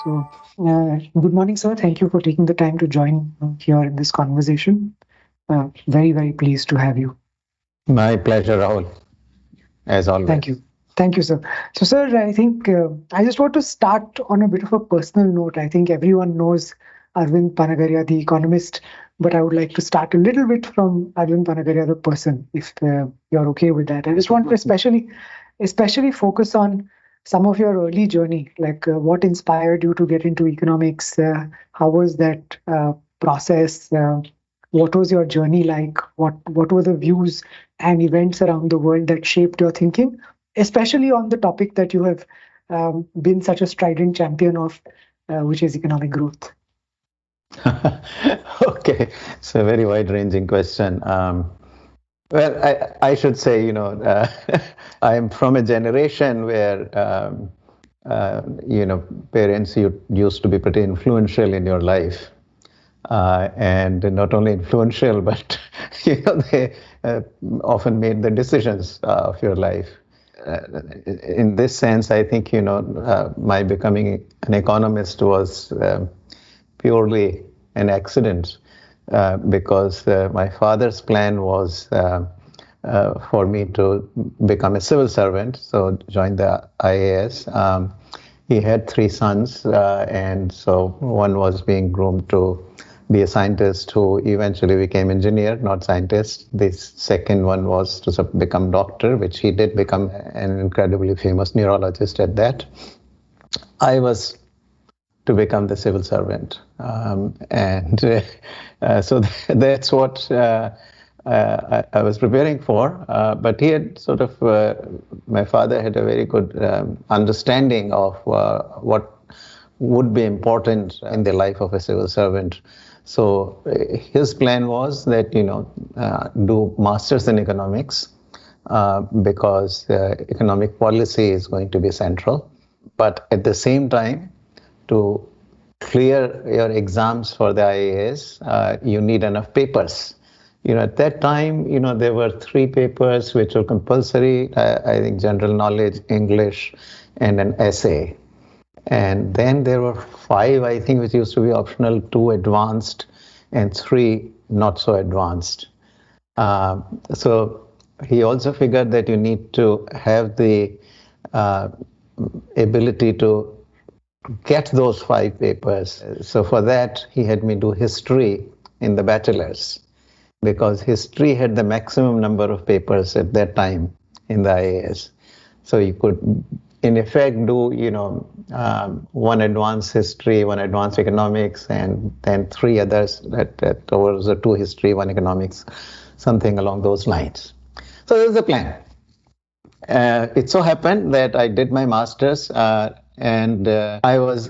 Good morning, sir. Thank you for taking the time to join here in this conversation. Very, very pleased to have you. My pleasure, Rahul, as Thank always. you. Thank you, sir. So, sir, I think I just want to start on a bit of a personal note. I think everyone knows Arvind Panagariya, the economist, but I would like to start a little bit from Arvind Panagariya, the person, if you're okay with that. I just want to especially focus on some of your early journey, like what inspired you to get into economics, how was that process, what was your journey like, what were the views and events around the world that shaped your thinking, especially on the topic that you have been such a strident champion of, which is economic growth. Okay, it's a very wide-ranging question. I should say, I am from a generation where, parents used to be pretty influential in your life. And not only influential, but they often made the decisions of your life. In this sense, I think my becoming an economist was purely an accident because my father's plan was for me to become a civil servant, so join the IAS. He had three sons, and so one was being groomed to be a scientist who eventually became engineer, not scientist. This second one was to become doctor, which he did become an incredibly famous neurologist at that. I was to become the civil servant. So that's what I was preparing for. But he had my father had a very good understanding of what would be important in the life of a civil servant. So his plan was that, do masters in economics because economic policy is going to be central. But at the same time, to clear your exams for the IAS, you need enough papers. At that time, there were three papers which were compulsory. I think general knowledge, English, and an essay. And then there were five, I think, which used to be optional, two advanced, and three not so advanced. So he also figured that you need to have the ability to get those five papers. So for that, he had me do history in the bachelor's because history had the maximum number of papers at that time in the IAS. So you could, in effect, do one advanced history, one advanced economics, and then three others that was a two history, one economics, something along those lines. So that was the plan. It so happened that I did my master's and I was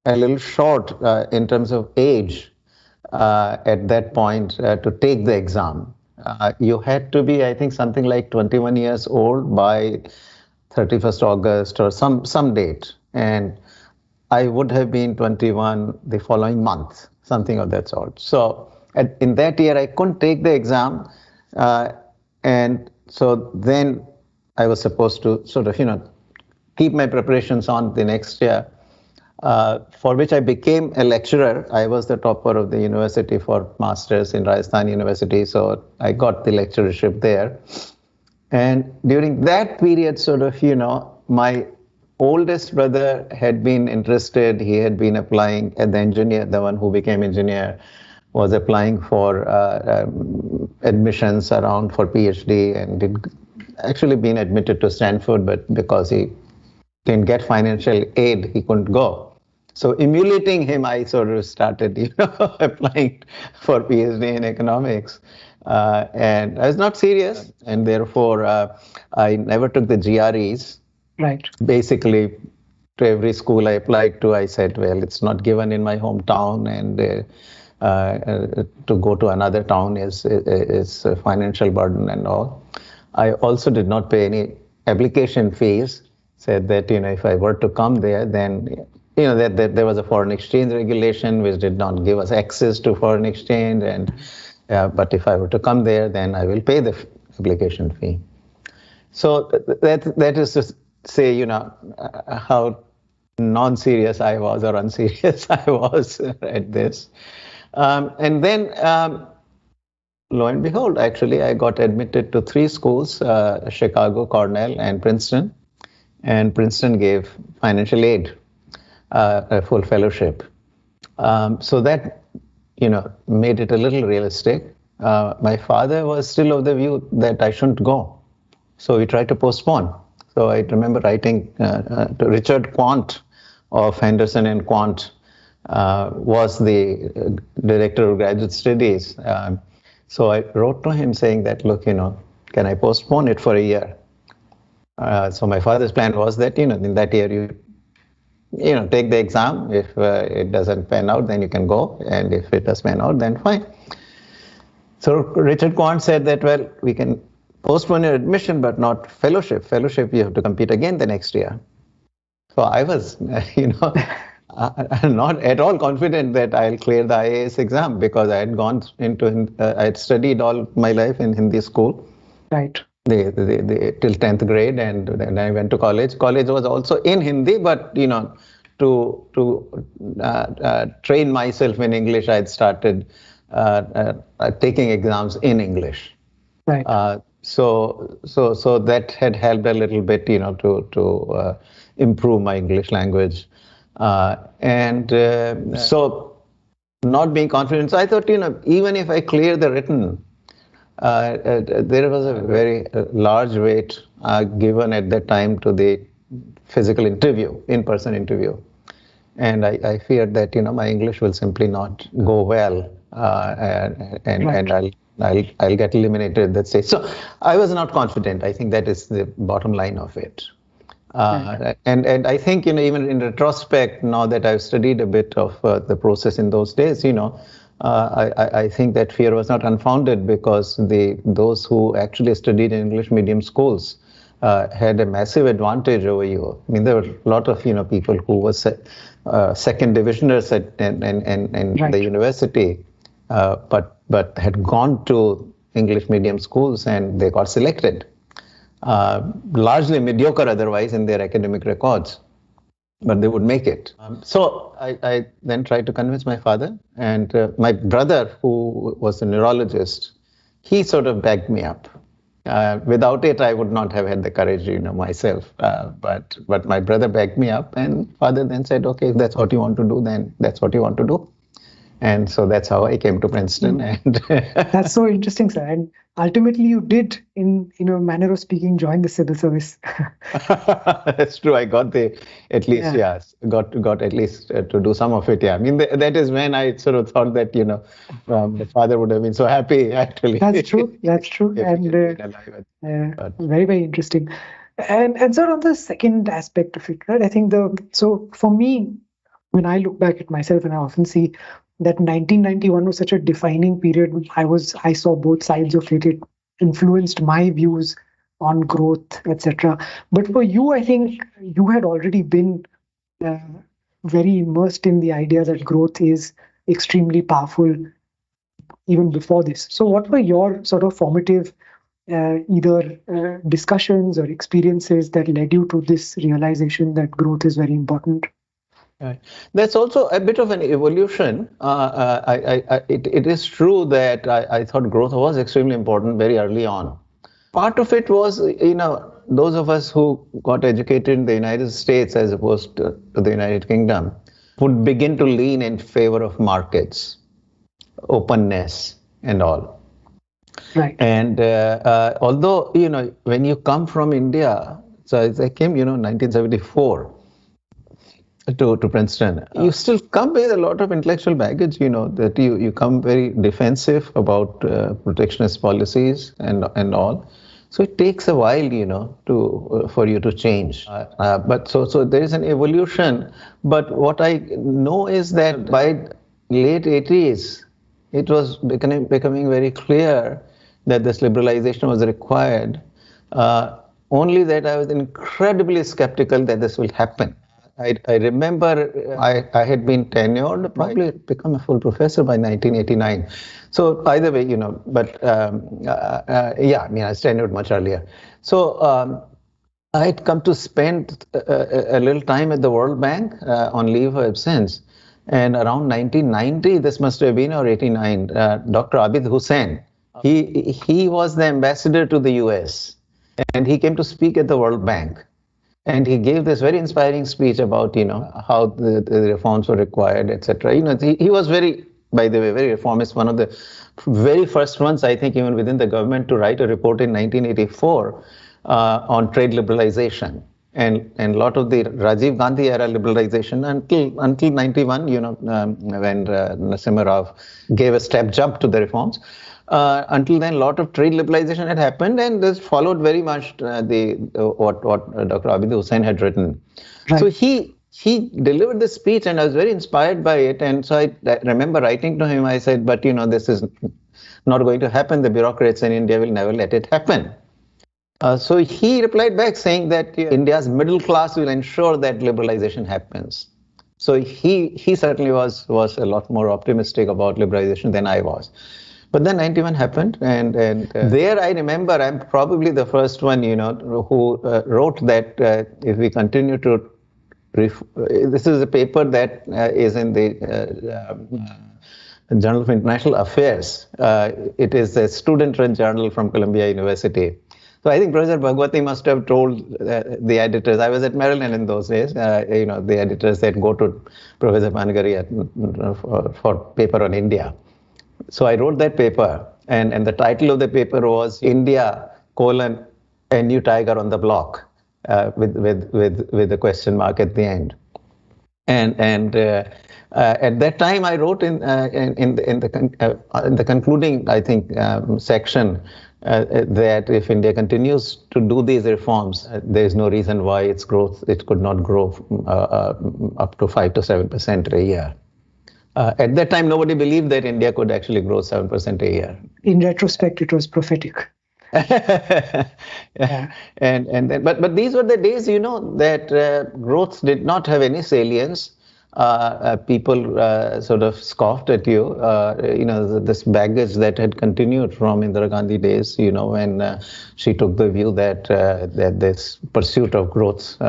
a little short in terms of age at that point to take the exam. You had to be, I think, something like 21 years old by 31st August or some date. And I would have been 21 the following month, something of that sort. So in that year, I couldn't take the exam. And so then I was supposed to keep my preparations on the next year, for which I became a lecturer. I was the topper of the university for masters in Rajasthan University, so I got the lecturership there. And during that period, my oldest brother had been interested. He had been applying at the engineer, the one who became engineer, was applying for admissions around for PhD and did actually been admitted to Stanford, but because he didn't get financial aid, he couldn't go. So emulating him, I sort of started, applying for PhD in economics. And I was not serious, and therefore I never took the GREs. Right. Basically, to every school I applied to, I said, well, it's not given in my hometown, and to go to another town is a financial burden and all. I also did not pay any application fees. Said that if I were to come there, then that there was a foreign exchange regulation which did not give us access to foreign exchange, and but if I were to come there, then I will pay the application fee. So that is to say, how non-serious I was or unserious I was at this. And then, lo and behold, actually, I got admitted to 3 schools, Chicago, Cornell, and Princeton. And Princeton gave financial aid, a full fellowship. So that, made it a little realistic. My father was still of the view that I shouldn't go. So we tried to postpone. So I remember writing to Richard Quant of Henderson and Quant, was the director of graduate studies. So I wrote to him saying that, look, can I postpone it for a year? So my father's plan was that, in that year take the exam. If it doesn't pan out, then you can go. And if it does pan out, then fine. So Richard Quant said that, well, we can postpone your admission, but not fellowship. Fellowship, you have to compete again the next year. So I was, not at all confident that I'll clear the IAS exam, because I had gone I had studied all my life in Hindi school. Right. Till 10th grade, and then I went to college. College was also in Hindi, but to train myself in English, I had started taking exams in English. Right. So that had helped a little bit, to improve my English language, so not being confident. So I thought, even if I clear the written, there was a very large weight given at that time to the physical interview, in-person interview. And I feared that, my English will simply not go well, and I'll get eliminated at that stage. So I was not confident. I think that is the bottom line of it. And I think, even in retrospect, now that I've studied a bit of the process in those days, I think that fear was not unfounded, because those who actually studied in English medium schools had a massive advantage over you. I mean, there were a lot of people who were second divisioners in the university, but had gone to English medium schools and they got selected. Largely mediocre otherwise in their academic records, but they would make it. So I then tried to convince my father, and my brother, who was a neurologist, he sort of backed me up. Without it, I would not have had the courage, myself. But my brother backed me up, and father then said, okay, if that's what you want to do, then that's what you want to do. And so that's how I came to Princeton. And that's so interesting, sir. And ultimately, you did, in a manner of speaking, join the civil service. That's true. I got got at least to do some of it. Yeah, I mean that is when I sort of thought that the father would have been so happy. Actually, that's true. That's true. And very, very interesting. And sort of the second aspect of it, right? I think so for me, when I look back at myself, and I often see that 1991 was such a defining period. I saw both sides of it. It influenced my views on growth, etc. But for you, I think you had already been very immersed in the idea that growth is extremely powerful even before this. So what were your sort of formative either discussions or experiences that led you to this realization that growth is very important? Right. That's also a bit of an evolution. It is true that I thought growth was extremely important very early on. Part of it was, those of us who got educated in the United States as opposed to the United Kingdom would begin to lean in favor of markets, openness, and all. Right. And although, when you come from India, so I came, 1974. To Princeton, you still come with a lot of intellectual baggage, that you come very defensive about protectionist policies and all. So it takes a while, for you to change. But so there is an evolution. But what I know is that by late 80s, it was becoming very clear that this liberalization was required. Only that I was incredibly skeptical that this will happen. I remember I had been tenured, probably become a full professor by 1989. So either way, but I was tenured much earlier. So I'd come to spend a little time at the World Bank on leave of absence. And around 1990, this must have been, or 89, Dr. Abid Hussain, he was the ambassador to the US. And he came to speak at the World Bank. And he gave this very inspiring speech about, how the reforms were required, etc. He was very, by the way, very reformist, one of the very first ones, I think, even within the government to write a report in 1984 on trade liberalization. And a lot of the Rajiv Gandhi era liberalization until 91, when Narasimha Rao gave a step jump to the reforms. Until then, a lot of trade liberalization had happened, and this followed very much what Dr. Abid Hussain had written. Right. So he delivered this speech, and I was very inspired by it. And so I remember writing to him. I said, "But this is not going to happen. The bureaucrats in India will never let it happen." So he replied back saying that India's middle class will ensure that liberalization happens. So he certainly was a lot more optimistic about liberalization than I was. But then 91 happened, and there I remember I'm probably the first one, who wrote that if we continue to, this is a paper that is in the Journal of International Affairs. It is a student-run journal from Columbia University. So I think Professor Bhagwati must have told the editors. I was at Maryland in those days. The editors said, go to Professor Panagariya for paper on India. So I wrote that paper, and the title of the paper was India, a new tiger on the block, with a question mark at the end. And at that time, I wrote in the concluding, I think, section that if India continues to do these reforms, there is no reason why its growth could not grow up to 5 to 7% a year. At that time, nobody believed that India could actually grow 7% a year. In retrospect, it was prophetic. Yeah. And then, but these were the days, that growth did not have any salience. People sort of scoffed at you. This baggage that had continued from Indira Gandhi days. When she took the view that this pursuit of growth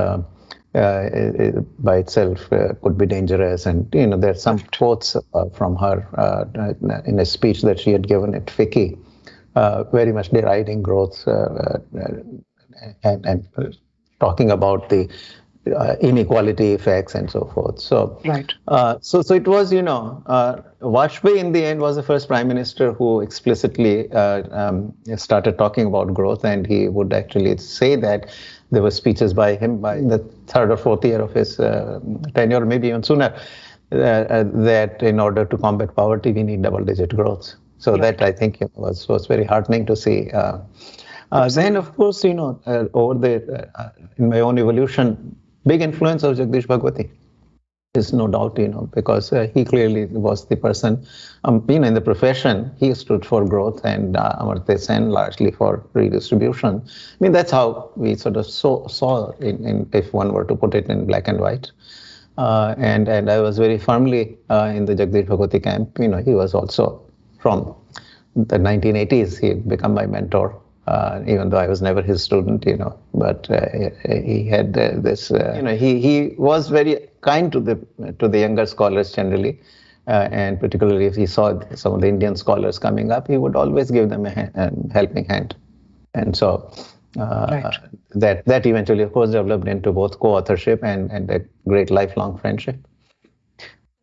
by itself could be dangerous. And, there's some quotes from her in a speech that she had given at FICCI, very much deriding growth and talking about the inequality effects and so forth. So, right. So it was, Vajpayee in the end was the first prime minister who explicitly started talking about growth, and he would actually say that there were speeches by him by the third or fourth year of his tenure, maybe even sooner, that in order to combat poverty, we need double-digit growth. So right. That I think was very heartening to see. Then, of course, over in my own evolution, big influence of Jagdish Bhagwati is no doubt, because he clearly was the person, in the profession, he stood for growth, and Amartya Sen largely for redistribution. I mean, that's how we sort of saw in if one were to put it in black and white. And I was very firmly in the Jagdish Bhagwati camp. He was also from the 1980s, he had become my mentor. Even though I was never his student, but he had this. He was very kind to the younger scholars generally, and particularly if he saw some of the Indian scholars coming up, he would always give them a helping hand, and so right. that eventually, of course, developed into both co-authorship and a great lifelong friendship.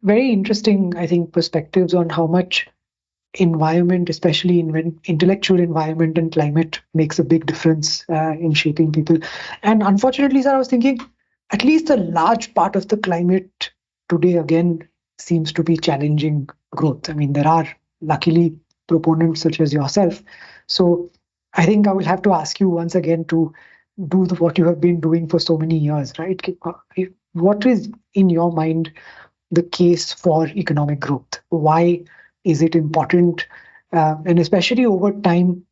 Very interesting, I think, perspectives on how much environment, especially in intellectual environment and climate, makes a big difference in shaping people. And unfortunately, sir, I was thinking at least a large part of the climate today again seems to be challenging growth. I mean, there are luckily proponents such as yourself. So I think I will have to ask you once again to do what you have been doing for so many years, right? What is in your mind the case for economic growth? Why is it important? And especially over time,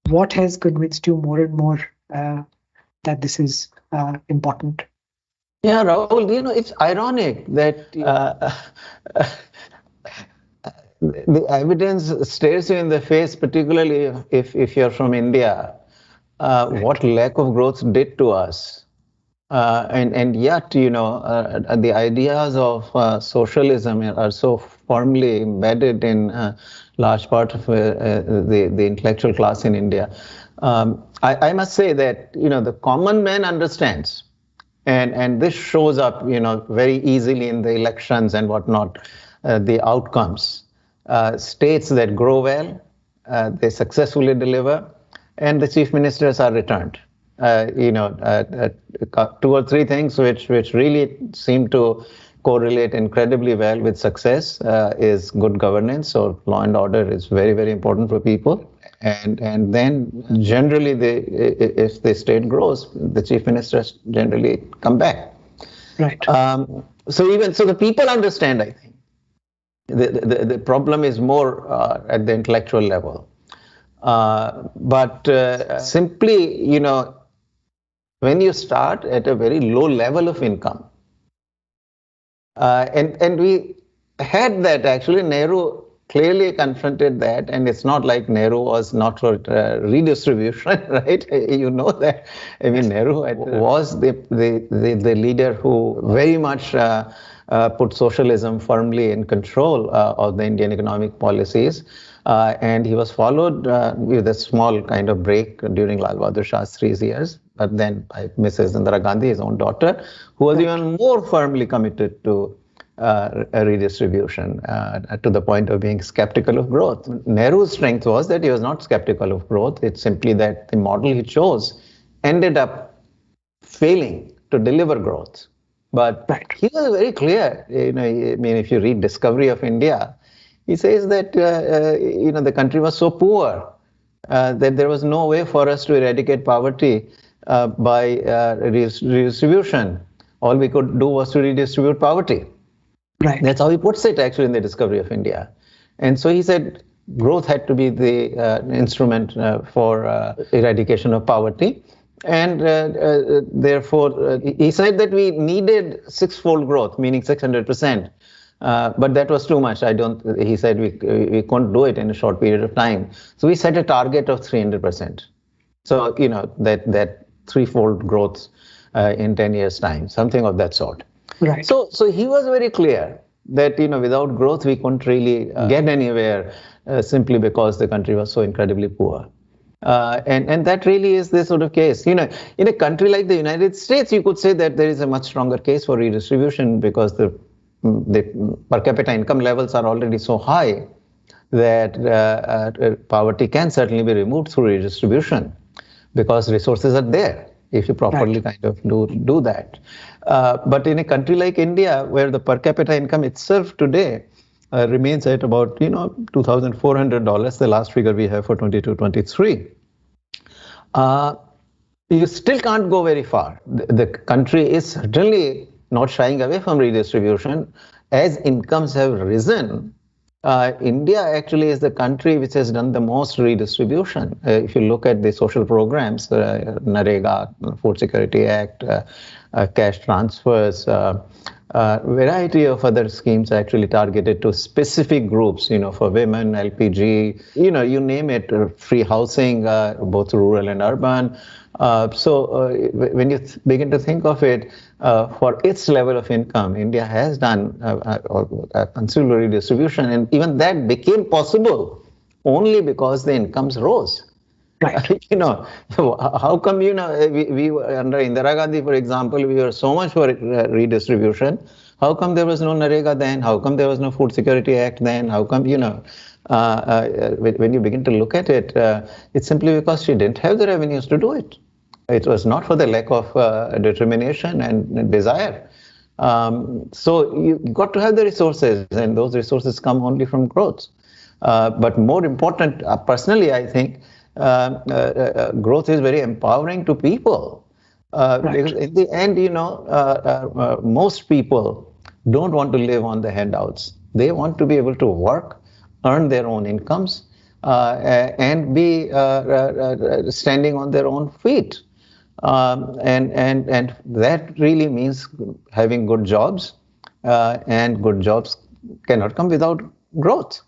what has convinced you more and more that this is important? Yeah, Rahul, it's ironic that the evidence stares you in the face, particularly if you're from India, what lack of growth did to us. And yet, the ideas of socialism are so firmly embedded in large part of the intellectual class in India. I must say that, the common man understands, and this shows up, very easily in the elections and whatnot, the outcomes. States that grow well, they successfully deliver, and the chief ministers are returned. Two or three things which really seem to correlate incredibly well with success is good governance. So law and order is very, very important for people. And then generally, if the state grows, the chief ministers generally come back. Right. So the people understand, I think. The problem is more at the intellectual level. But simply, when you start at a very low level of income, and we had that actually, Nehru clearly confronted that, and it's not like Nehru was not for redistribution, right? You know that. I mean, Nehru was the leader who very much put socialism firmly in control of the Indian economic policies. And he was followed with a small kind of break during Lal Bahadur Shastri's years, but then by Mrs. Indira Gandhi, his own daughter, who was even more firmly committed to redistribution to the point of being skeptical of growth. Nehru's strength was that he was not skeptical of growth. It's simply that the model he chose ended up failing to deliver growth. But he was very clear. I mean, if you read Discovery of India, he says that the country was so poor that there was no way for us to eradicate poverty by redistribution. All we could do was to redistribute poverty. Right. That's how he puts it actually in the Discovery of India. And so he said growth had to be the instrument for eradication of poverty. And therefore, he said that we needed six-fold growth, meaning 600%. But that was too much. He said we couldn't do it in a short period of time. So we set a target of 300%. So, that threefold growth in 10 years' time, something of that sort. Right. So he was very clear that, without growth, we couldn't really get anywhere simply because the country was so incredibly poor. And that really is the sort of case. In a country like the United States, you could say that there is a much stronger case for redistribution because the per capita income levels are already so high that poverty can certainly be removed through redistribution because resources are there if you properly kind of do that. But in a country like India, where the per capita income itself today remains at about $2,400, the last figure we have for 22-23, you still can't go very far. The country is certainly not shying away from redistribution. As incomes have risen, India actually is the country which has done the most redistribution. If you look at the social programs, Narega, Food Security Act, cash transfers, variety of other schemes actually targeted to specific groups, for women, LPG, you name it, free housing, both rural and urban. So when you begin to think of it, for its level of income, India has done a considerable redistribution, and even that became possible only because the incomes rose. Right. How come, we were under Indira Gandhi, for example, we were so much for redistribution. How come there was no Narega then? How come there was no Food Security Act then? How come, when you begin to look at it, it's simply because she didn't have the revenues to do it. It was not for the lack of determination and desire. So you got to have the resources, and those resources come only from growth. But more important, personally, I think, growth is very empowering to people. Because in the end, most people don't want to live on the handouts. They want to be able to work, earn their own incomes, and be standing on their own feet. And that really means having good jobs, and good jobs cannot come without growth.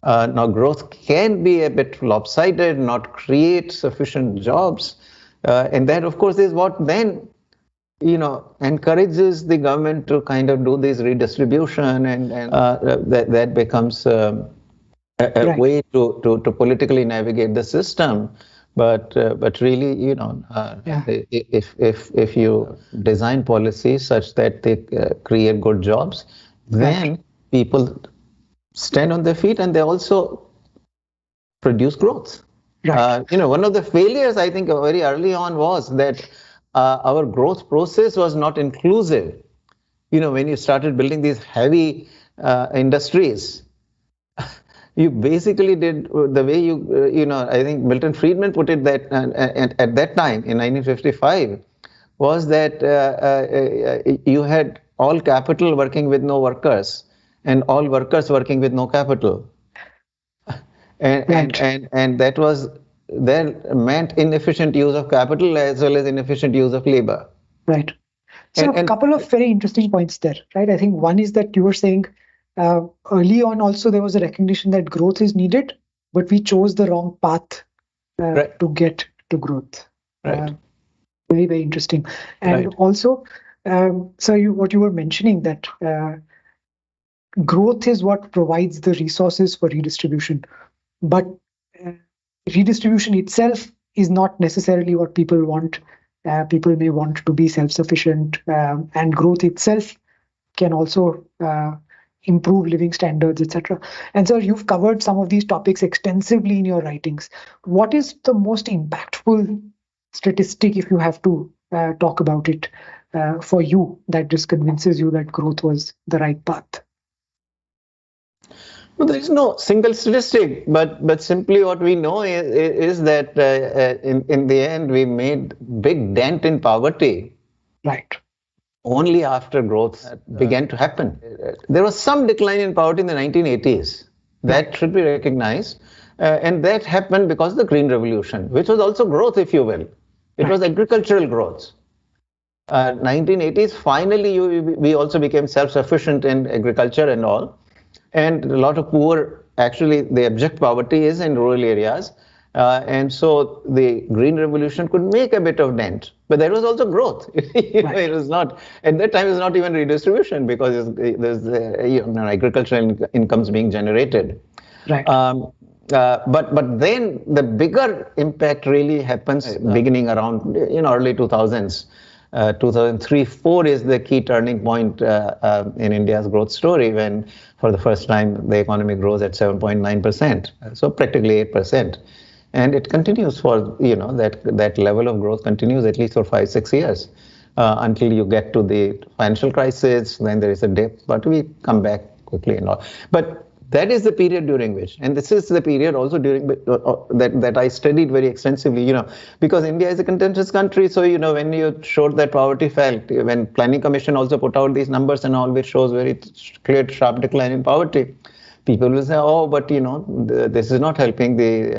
Now, growth can be a bit lopsided, not create sufficient jobs. And that, of course, is what then encourages the government to kind of do this redistribution, and that becomes a Right. way to politically navigate the system. But really, Yeah. if you design policies such that they create good jobs, Right. then people stand on their feet and they also produce growth. Right. One of the failures I think very early on was that our growth process was not inclusive. When you started building these heavy industries, you basically did the way I think Milton Friedman put it that at that time in 1955 was that you had all capital working with no workers and all workers working with no capital. Right. And that meant inefficient use of capital as well as inefficient use of labor. Right. So a And couple of very interesting points there, right? I think one is that you were saying early on also there was a recognition that growth is needed, but we chose the wrong path right, to get to growth. right, Very, very interesting. And right, also, so what you were mentioning that growth is what provides the resources for redistribution, but uh, redistribution itself is not necessarily what people want. People may want to be self-sufficient, and growth itself can also improve living standards, etc. And so you've covered some of these topics extensively in your writings. What is the most impactful statistic, if you have to talk about it, for you that just convinces you that growth was the right path? well, there is no single statistic, but simply what we know is that in the end we made big dent in poverty Right. only after growth began to happen. There was some decline in poverty in the 1980s. That should be recognized. And that happened because of the Green Revolution, which was also growth, if you will. It was agricultural growth. 1980s, finally, we also became self-sufficient in agriculture and all. And a lot of poor, actually, the abject poverty is in rural areas. And so the Green Revolution could make a bit of dent, but there was also growth. It was not, at that time, it was not even redistribution because there's agricultural incomes being generated. Right. But then the bigger impact really happens beginning around early 2000s. 2003-4 is the key turning point in India's growth story when, for the first time, the economy grows at 7.9%, so practically 8%, and it continues for that level of growth continues at least for 5-6 years until you get to the financial crisis. Then there is a dip, but we come back quickly and all. But that is the period during which, and this is the period also during that I studied very extensively, because India is a contentious country. So, when you showed that poverty fell, when Planning Commission also put out these numbers and all, which shows very clear, sharp decline in poverty, people will say, oh, but, this is not helping the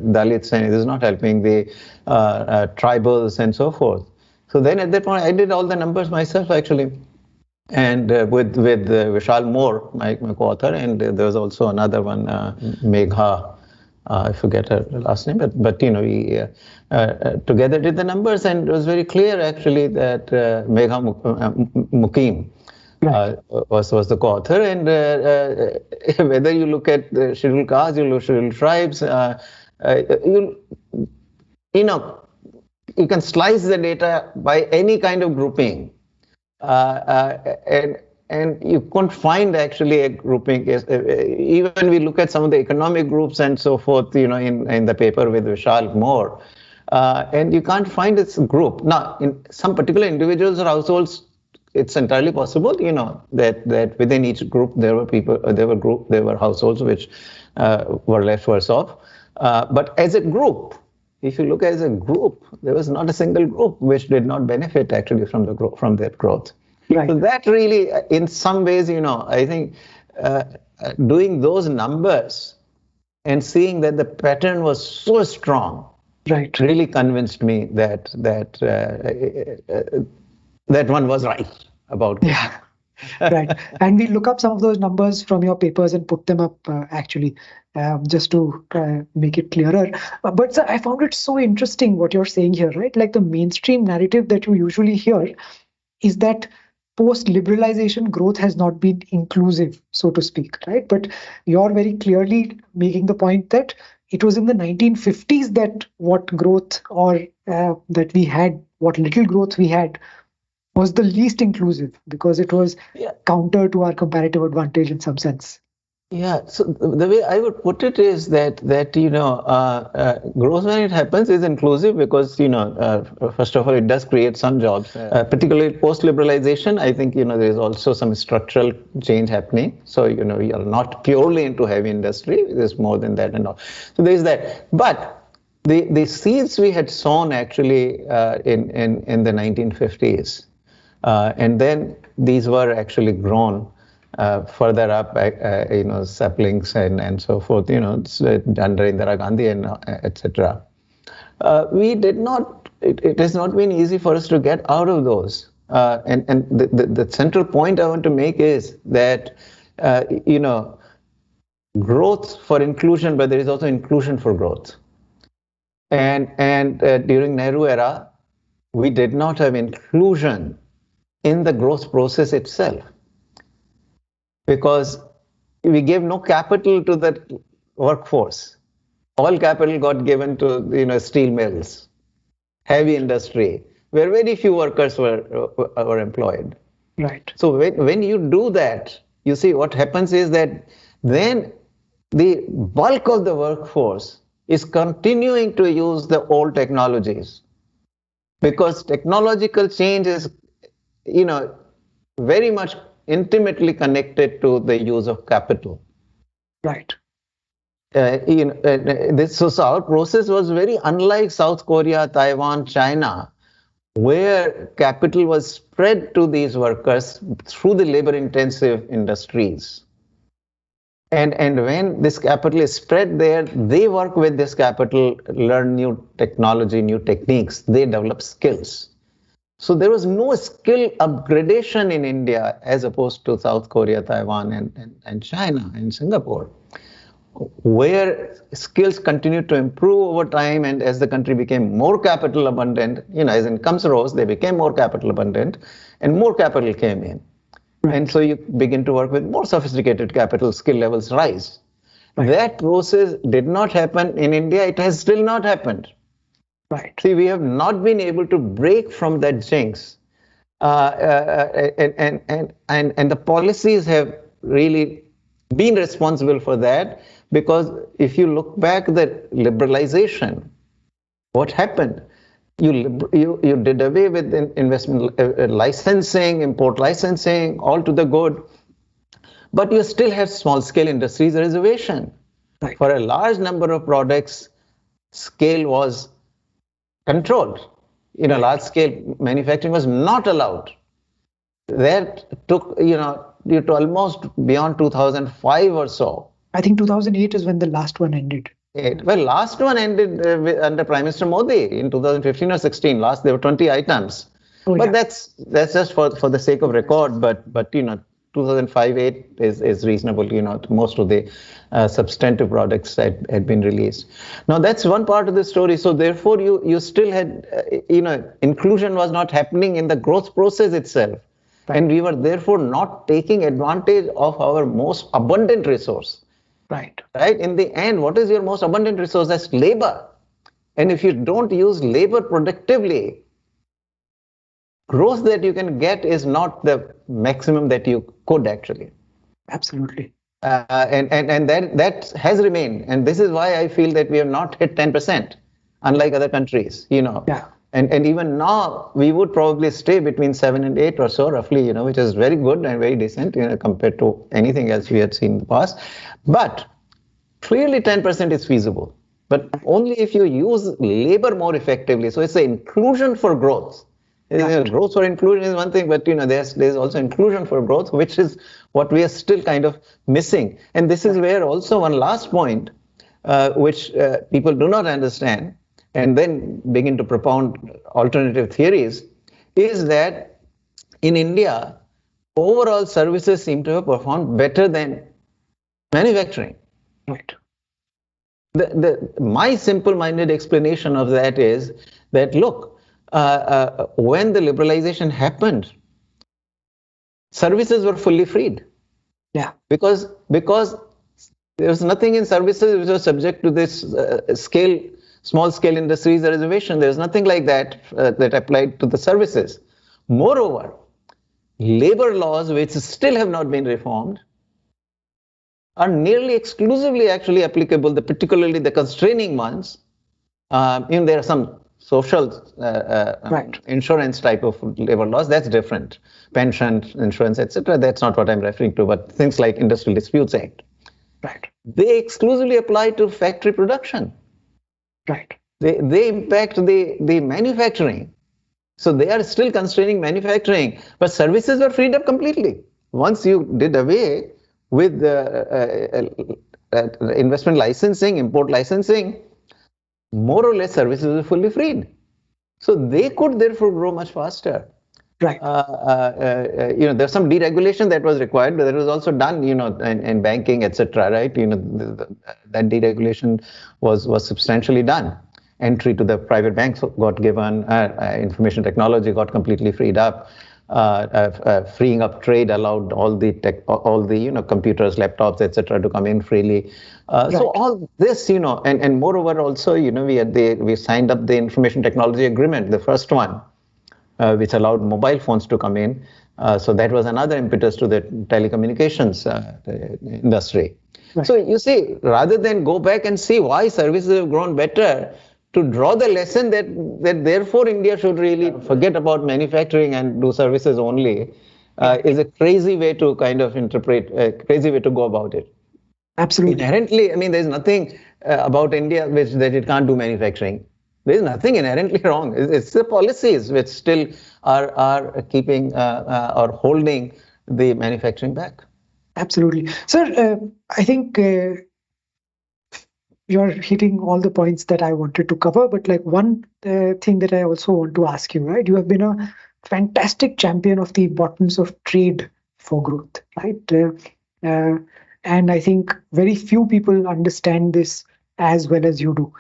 Dalits and this is not helping the tribals and so forth. So then at that point, I did all the numbers myself, actually. And with Vishal Moore, my co-author, and there was also another one, Megha, I forget her last name, but we together did the numbers, and it was very clear actually that Megha Mukim was the co-author, and whether you look at the scheduled castes, you look at scheduled tribes, you can slice the data by any kind of grouping. And you couldn't find actually a grouping. Even we look at some of the economic groups and so forth, in the paper with Vishal Moore, and you can't find this group. Now, in some particular individuals or households, it's entirely possible, that within each group there were households which were left worse off. But as a group, if you look as a group, there was not a single group which did not benefit actually from that growth. Right. So that really, in some ways, I think doing those numbers and seeing that the pattern was so strong, right, really convinced me that one was right about it. Yeah. Right. And we look up some of those numbers from your papers and put them up actually, just to make it clearer. But sir, I found it so interesting what you're saying here, right? Like the mainstream narrative that you usually hear is that post liberalization growth has not been inclusive, so to speak, right? But you're very clearly making the point that it was in the 1950s that what growth or that we had, what little growth we had, was the least inclusive because it was Yeah. counter to our comparative advantage in some sense. Yeah, so the way I would put it is that growth when it happens is inclusive because first of all it does create some jobs, particularly post liberalization. I think there is also some structural change happening. So we are not purely into heavy industry. There's more than that and all. So there is that, but the seeds we had sown actually in the 1950s, and then these were actually grown further up, saplings and so forth, under Indira Gandhi and etc. We did not, it has not been easy for us to get out of those. And the central point I want to make is that, growth for inclusion, but there is also inclusion for growth. And during Nehru era, we did not have inclusion in the growth process itself, because we gave no capital to the workforce. All capital got given to steel mills, heavy industry, where very few workers were employed. Right. So when you do that, you see what happens is that then the bulk of the workforce is continuing to use the old technologies, because technological change is very much intimately connected to the use of capital. Right. So our process was very unlike South Korea, Taiwan, China, where capital was spread to these workers through the labor-intensive industries. And when this capital is spread there, they work with this capital, learn new technology, new techniques, they develop skills. So there was no skill upgradation in India as opposed to South Korea, Taiwan, and China and Singapore, where skills continued to improve over time. And as the country became more capital abundant, as incomes rose, they became more capital abundant and more capital came in. Right. And so you begin to work with more sophisticated capital, skill levels rise. Right. That process did not happen in India. It has still not happened. Right. See, we have not been able to break from that jinx. And the policies have really been responsible for that, because if you look back the liberalization, what happened? You did away with investment licensing, import licensing, all to the good, but you still have small scale industries reservation. Right. For a large number of products, scale was controlled. Large scale manufacturing was not allowed. That took you to almost beyond 2005 or so. I think 2008 is when the last one ended. Well, last one ended under Prime Minister Modi in 2015 or 16. Last there were 20 items, but yeah. that's just for the sake of record. But 2005-8 is reasonable. Most of the substantive products had been released. Now that's one part of the story. So therefore, you still had inclusion was not happening in the growth process itself, and we were therefore not taking advantage of our most abundant resource. Right. Right. In the end, what is your most abundant resource? That's labor. And if you don't use labor productively, growth that you can get is not the maximum that you could actually. Absolutely. And that has remained. And this is why I feel that we have not hit 10%, unlike other countries, Yeah. And even now, we would probably stay between 7 and 8 or so, roughly, which is very good and very decent, compared to anything else we had seen in the past. But clearly 10% is feasible, but only if you use labor more effectively. So it's the inclusion for growth. Growth for inclusion is one thing, but there's also inclusion for growth, which is what we are still kind of missing. And this is where also one last point, which people do not understand, and then begin to propound alternative theories, is that in India, overall services seem to have performed better than manufacturing. Right. My simple-minded explanation of that is that, look, when the liberalization happened, services were fully freed. Yeah. Because there was nothing in services which was subject to this small scale industries reservation. There was nothing like that that applied to the services. Moreover, labor laws, which still have not been reformed, are nearly exclusively actually applicable, particularly the constraining ones. There are some social Right. insurance type of labor laws, that's different. Pension, insurance, etc. That's not what I'm referring to, but things like Industrial Disputes Act. Right. They exclusively apply to factory production. Right. They impact the manufacturing. So they are still constraining manufacturing, but services were freed up completely. Once you did away with investment licensing, import licensing, more or less services were fully freed. So they could therefore grow much faster. Right. There's some deregulation that was required, but that was also done, in banking, etc. Right? That deregulation was substantially done. Entry to the private banks got given. Information technology got completely freed up. Freeing up trade allowed all the computers, laptops, etc. to come in freely. So all this, and moreover also, we signed up the Information Technology Agreement, the first one, which allowed mobile phones to come in. So that was another impetus to the telecommunications industry. Right. So you see, rather than go back and see why services have grown better, to draw the lesson that therefore India should really forget about manufacturing and do services only, is a crazy way to kind of interpret, a crazy way to go about it. Absolutely. Inherently, there's nothing about India that it can't do manufacturing. There's nothing inherently wrong. It's the policies which still are keeping or holding the manufacturing back. Absolutely. Sir, I think you're hitting all the points that I wanted to cover, but like one thing that I also want to ask you, right? You have been a fantastic champion of the importance of trade for growth, right? And I think very few people understand this as well as you do.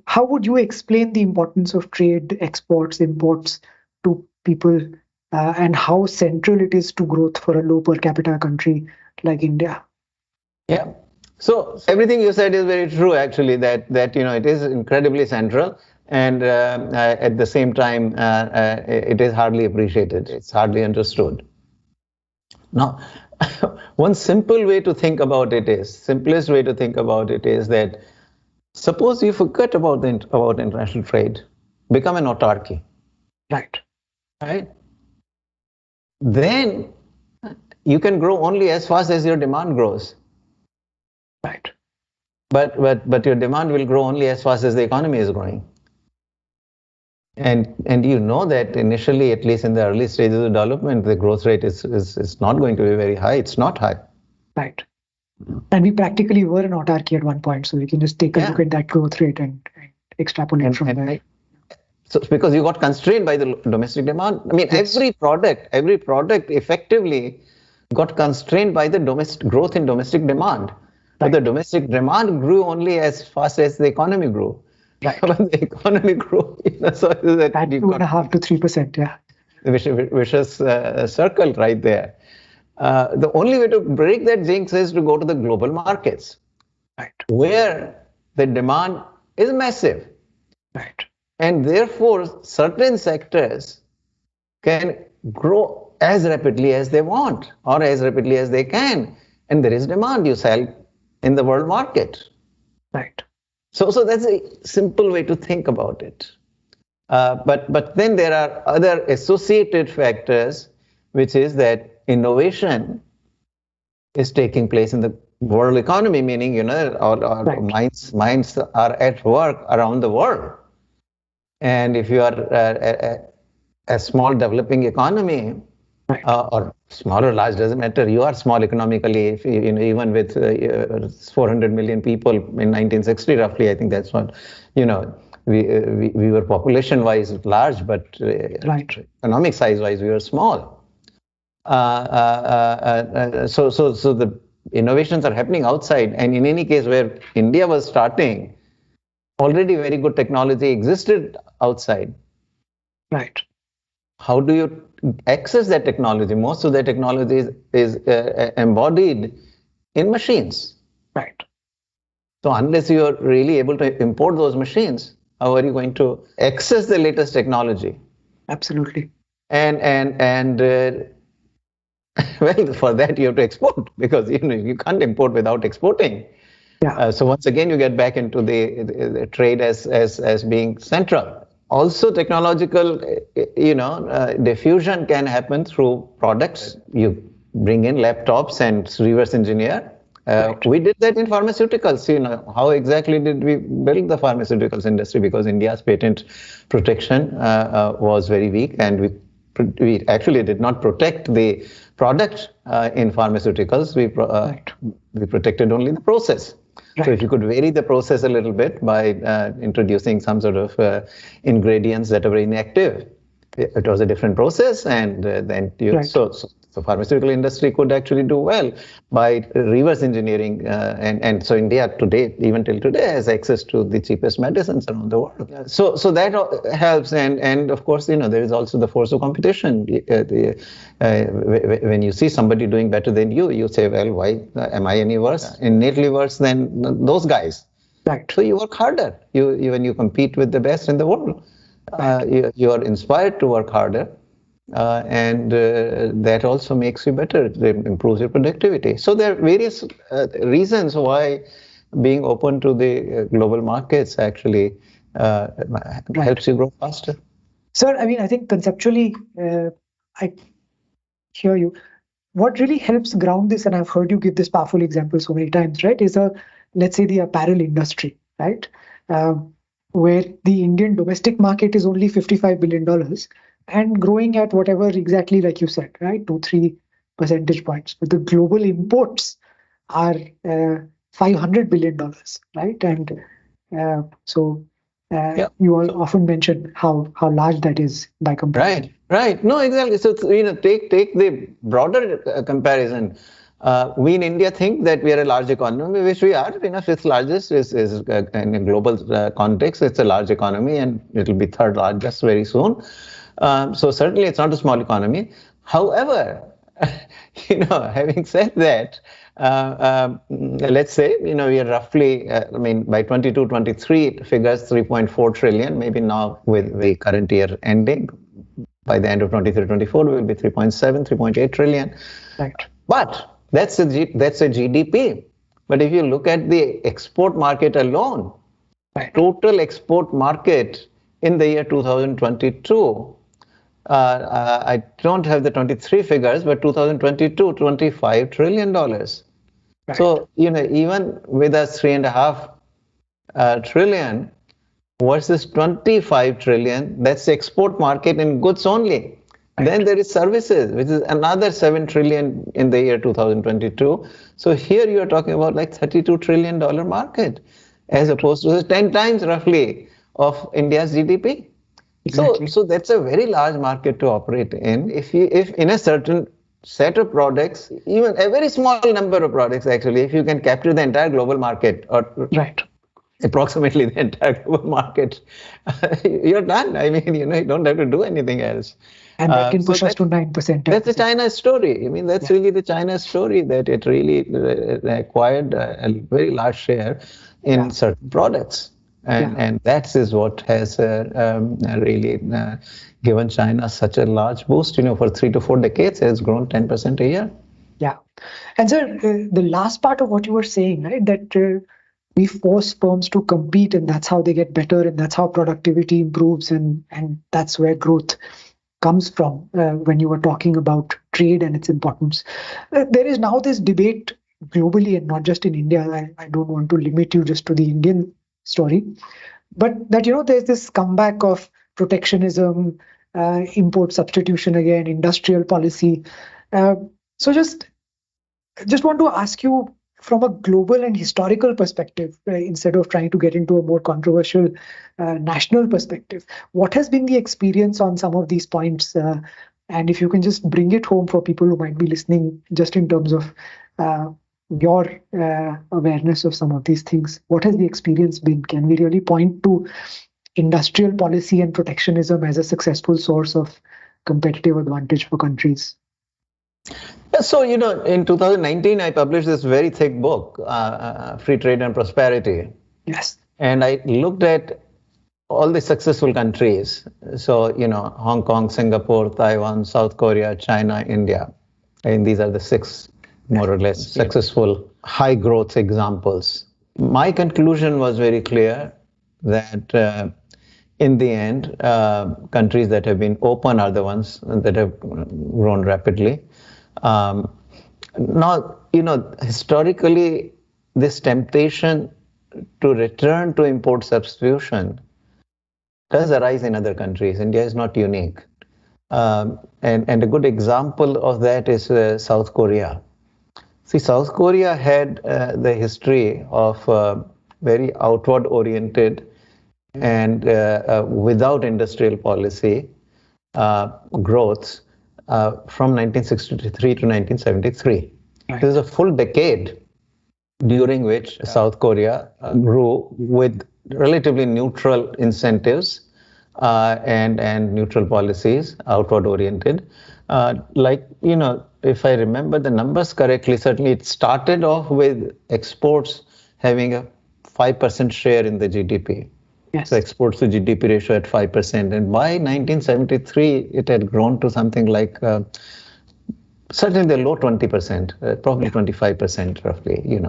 How would you explain the importance of trade, exports, imports to people, and how central it is to growth for a low per capita country like India? Yeah. So everything you said is very true, actually, that it is incredibly central, and at the same time, it is hardly appreciated. It's hardly understood. Now, one simplest way to think about it is that suppose you forget about international trade, become an autarky. Right. Then you can grow only as fast as your demand grows. Right. But your demand will grow only as fast as the economy is growing. And you know that initially, at least in the early stages of development, the growth rate is not going to be very high. It's not high. Right. And we practically were an autarky at one point, so we can just take a look at that growth rate and extrapolate from there. So because you got constrained by the domestic demand. Yes. Every product effectively got constrained by the growth in domestic demand. Right. But the domestic demand grew only as fast as the economy grew. Right. When the economy grew, so that 2.5% to 3%, yeah. Vicious circle right there. The only way to break that jinx is to go to the global markets, right, where the demand is massive. Right. And therefore, certain sectors can grow as rapidly as they want or as rapidly as they can. And there is demand, you sell in the world market. Right. So that's a simple way to think about it. But then there are other associated factors, which is that innovation is taking place in the world economy, meaning, our right, minds are at work around the world. And if you are a small developing economy, right, or small or large, doesn't matter, you are small economically, if even with 400 million people in 1960 roughly, I think that's what, we were population wise large, but right, economic size wise we were small. So the innovations are happening outside, and in any case, where India was starting, already very good technology existed outside. Right. How do you access that technology? Most of the technology is embodied in machines. Right. So unless you are really able to import those machines, how are you going to access the latest technology? Absolutely. And well, for that you have to export, because you can't import without exporting. Yeah. So once again, you get back into the trade as being central. Also, technological, diffusion can happen through products. You bring in laptops and reverse engineer. Right. We did that in pharmaceuticals. How exactly did we build the pharmaceuticals industry? Because India's patent protection was very weak, and we actually did not protect the product in pharmaceuticals. Right. We protected only the process. So if Right. you could vary the process a little bit by introducing some sort of ingredients that are very inactive, it was a different process, and then Right. so pharmaceutical industry could actually do well by reverse engineering, and so India today, even till today, has access to the cheapest medicines around the world. So that helps, and of course, there is also the force of competition. When you see somebody doing better than you say, well, why am I any worse, innately worse than those guys? Right. So you work harder. When you compete with the best in the world, Right. you are inspired to work harder, and that also makes you better. It improves your productivity. So there are various reasons why being open to the global markets actually Right. helps you grow faster. Sir, I mean, I think conceptually, I hear you. What really helps ground this, and I've heard you give this powerful example so many times, right, is let's say the apparel industry, right? Um, where the Indian domestic market is only $55 billion and growing at whatever exactly like you said, right? 2, 3 percentage points. But the global imports are $500 billion, right? And so Yeah. you all So often mention how large that is by comparison. right. No, exactly. So take the broader comparison. We in India think that we are a large economy, which we are. Fifth largest is in a global context. It's a large economy, and it will be third largest very soon. So certainly, it's not a small economy. However, having said that, let's say, we are roughly, by 22, 23, it figures 3.4 trillion, maybe now with the current year ending. By the end of 23, 24, we will be 3.7, 3.8 trillion. Right. But that's a GDP. But if you look at the export market alone, Right. total export market in the year 2022, I don't have the 23 figures, but 2022, $25 trillion. Right. So, even with us 3.5 trillion versus 25 trillion, that's the export market in goods only. Right. Then there is services, which is another 7 trillion in the year 2022. So here you are talking about like $32 trillion market, as opposed to the 10 times roughly of India's GDP. Exactly. So that's a very large market to operate in. If in a certain set of products, even a very small number of products actually, if you can capture the entire global market, or Right. approximately the entire global market, you're done. I mean, you don't have to do anything else. And that can So push us to 9%, that's the 10%. China story. I mean, that's Yeah. really the China story, that it really acquired a very large share in Yeah. certain products. Yeah. And that is what has really given China such a large boost. For 3 to 4 decades, it has grown 10% a year. Yeah. And sir, the last part of what you were saying, right, that we force firms to compete and that's how they get better and that's how productivity improves and that's where growth comes from when you were talking about trade and its importance. There is now this debate globally and not just in India. I don't want to limit you just to the Indian story, but that, there's this comeback of protectionism, import substitution again, industrial policy. Uh, so just want to ask you from a global and historical perspective, instead of trying to get into a more controversial national perspective, what has been the experience on some of these points? And if you can just bring it home for people who might be listening, just in terms of your awareness of some of these things, what has the experience been? Can we really point to industrial policy and protectionism as a successful source of competitive advantage for countries? So, in 2019, I published this very thick book, Free Trade and Prosperity. Yes. And I looked at all the successful countries. So, Hong Kong, Singapore, Taiwan, South Korea, China, India. And these are the 6 more or less successful high growth examples. My conclusion was very clear that in the end, countries that have been open are the ones that have grown rapidly. Now, historically, this temptation to return to import substitution does arise in other countries. India is not unique. And a good example of that is South Korea. See, South Korea had the history of very outward-oriented and without industrial policy growth from 1963 to 1973. Right. This is a full decade during which South Korea grew with relatively neutral incentives and neutral policies, outward-oriented. If I remember the numbers correctly, certainly it started off with exports having a 5% share in the GDP. Yes. So exports to GDP ratio at 5%. And by 1973, it had grown to something like certainly the low 20%, probably 25% roughly.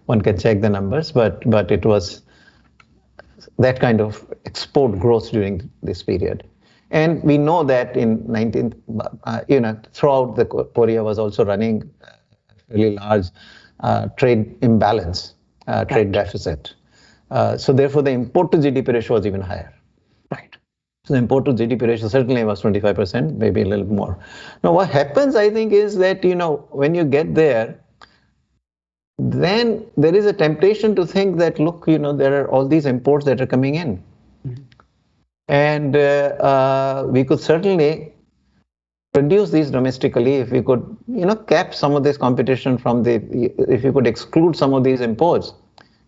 One can check the numbers, but it was that kind of export growth during this period. And we know that in throughout the Korea was also running a really large trade imbalance, trade deficit. So therefore, the import to GDP ratio was even higher. Right. So the import to GDP ratio certainly was 25%, maybe a little more. Now, what happens, I think, is that, when you get there, then there is a temptation to think that, look, there are all these imports that are coming in. Mm-hmm. And we could certainly produce these domestically if we could, cap some of this competition if you could exclude some of these imports.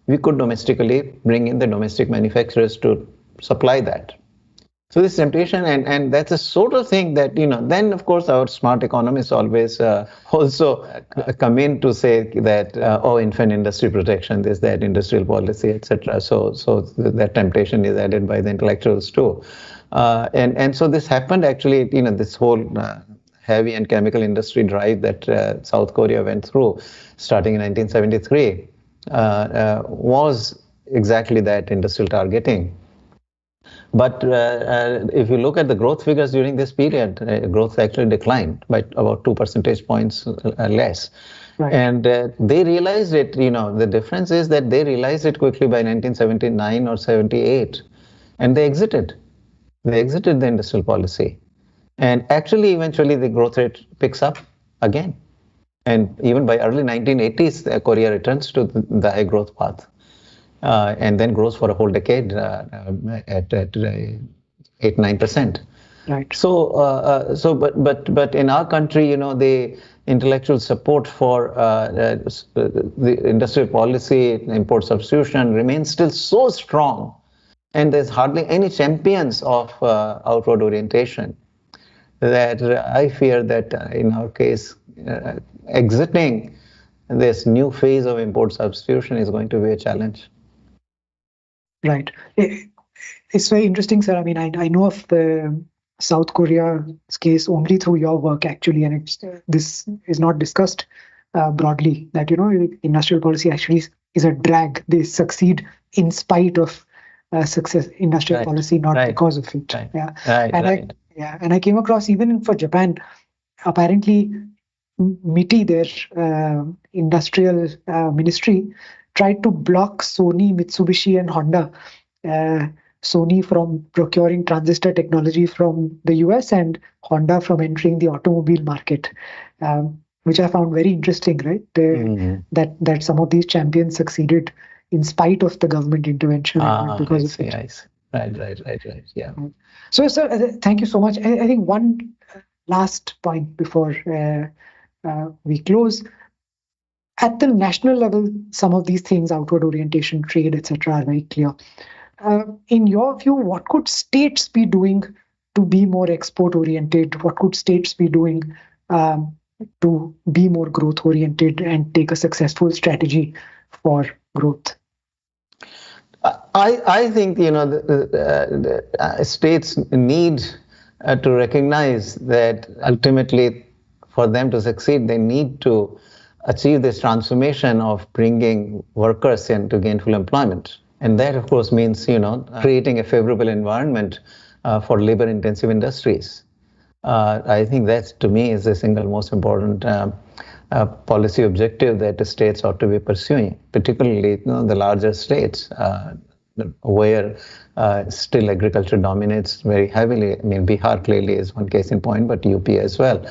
We could domestically bring in the domestic manufacturers to supply that. So this temptation, and that's a sort of thing that, then of course our smart economists always also come in to say that, infant industry protection, this, that, industrial policy, etc. So that temptation is added by the intellectuals too. And so this happened actually, this whole heavy and chemical industry drive that South Korea went through starting in 1973. Was exactly that, industrial targeting. But if you look at the growth figures during this period, growth actually declined by about 2 percentage points less. Right. And they realized it, the difference is that they realized it quickly by 1979 or 78, and they exited. They exited the industrial policy. And actually, eventually, the growth rate picks up again. And even by early 1980s, Korea returns to the high growth path, and then grows for a whole decade at 8-9%. Right. But in our country, the intellectual support for the industrial policy, import substitution remains still so strong, and there's hardly any champions of outward orientation, that I fear that in our case, exiting this new phase of import substitution is going to be a challenge. Right. It's very interesting, sir. I mean, I know of the South Korea's case only through your work, actually, and this is not discussed broadly, that, industrial policy actually is a drag. They succeed in spite of success industrial policy, not because of it. Right. Yeah. And I came across, even for Japan, apparently NITI, their industrial ministry, tried to block Sony, Mitsubishi, and Honda. Sony from procuring transistor technology from the US, and Honda from entering the automobile market, which I found very interesting, right? That some of these champions succeeded in spite of the government intervention. Because I see. Right. Yeah. So, sir, thank you so much. I think one last point before we close. At the national level, some of these things, outward orientation, trade, etc., are very clear. In your view, what could states be doing to be more export oriented? What could states be doing to be more growth oriented and take a successful strategy for growth? I think the states need to recognize that ultimately, for them to succeed, they need to achieve this transformation of bringing workers into gainful employment, and that, of course, means creating a favorable environment for labor-intensive industries. I think that, to me, is the single most important policy objective that the states ought to be pursuing, particularly the larger states where still agriculture dominates very heavily. I mean, Bihar clearly is one case in point, but UP as well.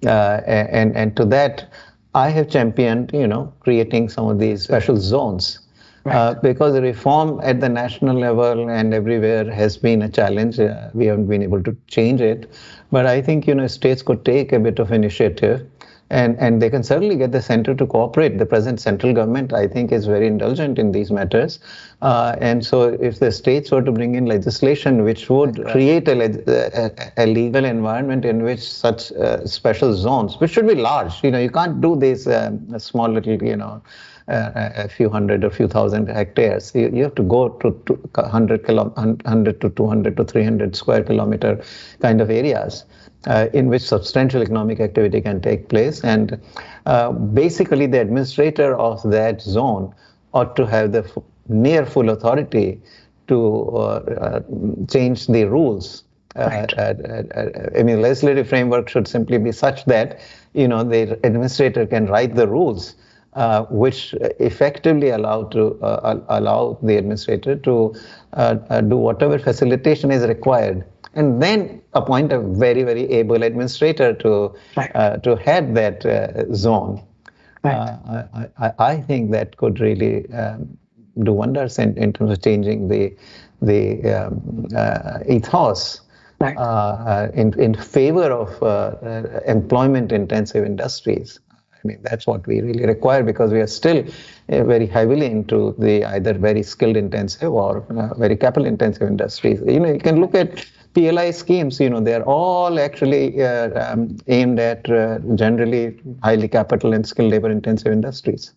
And to that, I have championed, creating some of these special zones. Right. Because the reform at the national level and everywhere has been a challenge. We haven't been able to change it. But I think, states could take a bit of initiative, and they can certainly get the center to cooperate. The present central government, I think, is very indulgent in these matters. And so if the states were to bring in legislation which would create a legal environment in which such special zones, which should be large, you can't do these small little, a few hundred or few thousand hectares. You have to go to 100 to 200 to 300 square kilometer kind of areas in which substantial economic activity can take place. And basically, the administrator of that zone ought to have the near full authority to change the rules. Right. I mean, legislative framework should simply be such that the administrator can write the rules which effectively allow the administrator to do whatever facilitation is required, and then appoint a very, very able administrator to head that zone. Right. I think that could really do wonders in terms of changing the ethos. Right. In favor of employment-intensive industries. I mean, that's what we really require, because we are still very heavily into the either very skilled intensive or very capital intensive industries. You can look at PLI schemes, they're all actually aimed at generally highly capital and skilled labor intensive industries.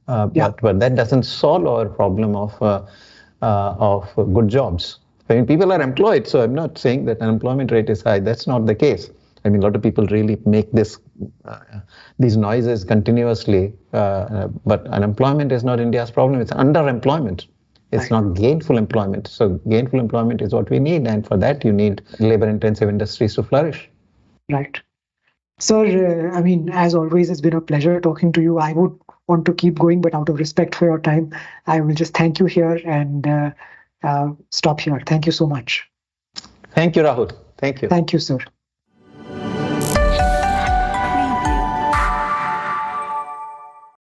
But that doesn't solve our problem of good jobs. I mean, people are employed, so I'm not saying that unemployment rate is high. That's not the case. I mean, a lot of people really make these noises continuously, but unemployment is not India's problem. It's underemployment. It's not gainful employment. So gainful employment is what we need, and for that you need labor-intensive industries to flourish. Right. Sir, I mean, as always, it's been a pleasure talking to you. I would want to keep going, but out of respect for your time, I will just thank you here and stop here. Thank you so much. Thank you, Rahul. Thank you. Thank you, sir.